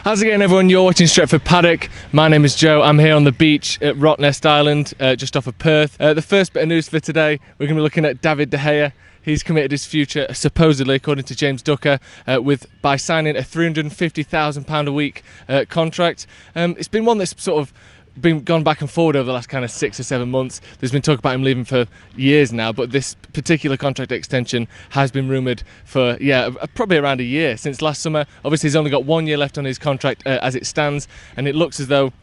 How's it going, everyone? You're watching Stretford Paddock. My name is Joe. I'm here on the beach at Rottnest Island, just off of Perth. The first bit of news for today, we're going to be looking at David De Gea. He's committed his future, supposedly, according to James Ducker, by signing a £350,000 a week contract. It's been one that's sort of gone back and forward over the last kind of 6 or 7 months. There's been talk about him leaving for years now, but this particular contract extension has been rumoured for probably around a year, since last summer. Obviously he's only got 1 year left on his contract as it stands, and it looks as though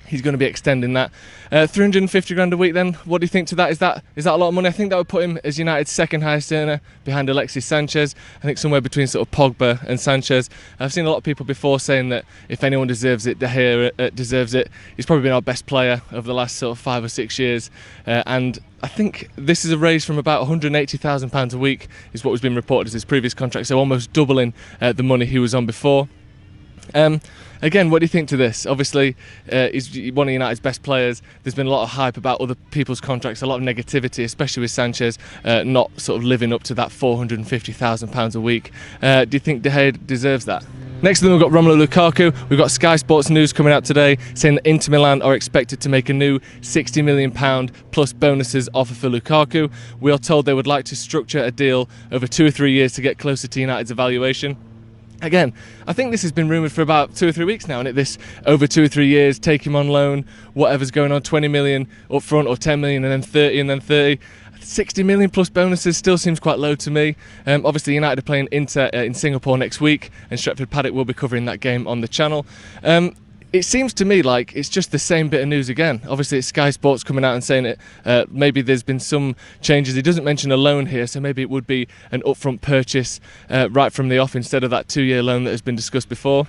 he's going to be extending that. 350 grand a week then, what do you think to that? Is that a lot of money? I think that would put him as United's second highest earner, behind Alexis Sanchez. I think somewhere between sort of Pogba and Sanchez. I've seen a lot of people before saying that if anyone deserves it, De Gea deserves it. He's probably been our best player over the last sort of 5 or 6 years, and I think this is a raise from about £180,000 a week is what was being reported as his previous contract, so almost doubling the money he was on before. Again, what do you think to this? Obviously, he's one of United's best players. There's been a lot of hype about other people's contracts, a lot of negativity, especially with Sanchez not sort of living up to that £450,000 a week. Do you think De Gea deserves that? Next to them, we've got Romelu Lukaku. We've got Sky Sports news coming out today saying that Inter Milan are expected to make a new £60 million plus bonuses offer for Lukaku. We are told they would like to structure a deal over 2 or 3 years to get closer to United's evaluation. Again, I think this has been rumoured for about 2 or 3 weeks now, and this over 2 or 3 years, take him on loan, whatever's going on, 20 million up front or 10 million and then 30 and then 30. 60 million plus bonuses still seems quite low to me. Obviously United are playing Inter in Singapore next week, and Stretford Paddock will be covering that game on the channel. It seems to me like it's just the same bit of news again. Obviously it's Sky Sports coming out and saying it. Maybe there's been some changes. He doesn't mention a loan here, so maybe it would be an upfront purchase right from the off instead of that 2-year loan that has been discussed before.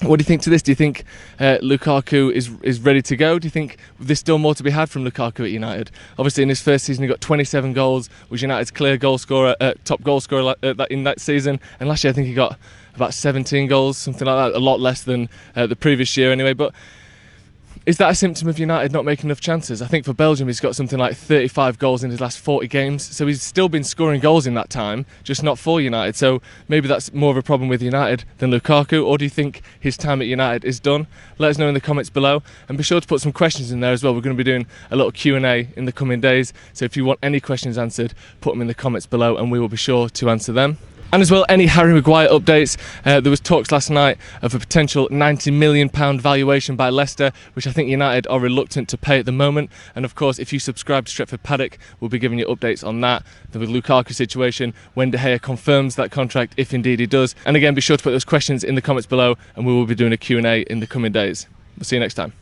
What do you think to this? Do you think Lukaku is ready to go? Do you think there's still more to be had from Lukaku at United? Obviously in his first season he got 27 goals, was United's clear goal scorer, top goal scorer in that season, and last year I think he got about 17 goals, something like that, a lot less than the previous year anyway. But is that a symptom of United not making enough chances? I think for Belgium he's got something like 35 goals in his last 40 games, so he's still been scoring goals in that time, just not for United. So maybe that's more of a problem with United than Lukaku, or do you think his time at United is done? Let us know in the comments below, and be sure to put some questions in there as well. We're going to be doing a little Q&A in the coming days, so if you want any questions answered, put them in the comments below and we will be sure to answer them. And as well, any Harry Maguire updates. There was talks last night of a potential £90 million valuation by Leicester, which I think United are reluctant to pay at the moment. And of course, if you subscribe to Stretford Paddock, we'll be giving you updates on that, the Lukaku situation, when De Gea confirms that contract, if indeed he does. And again, be sure to put those questions in the comments below, and we will be doing a Q&A in the coming days. We'll see you next time.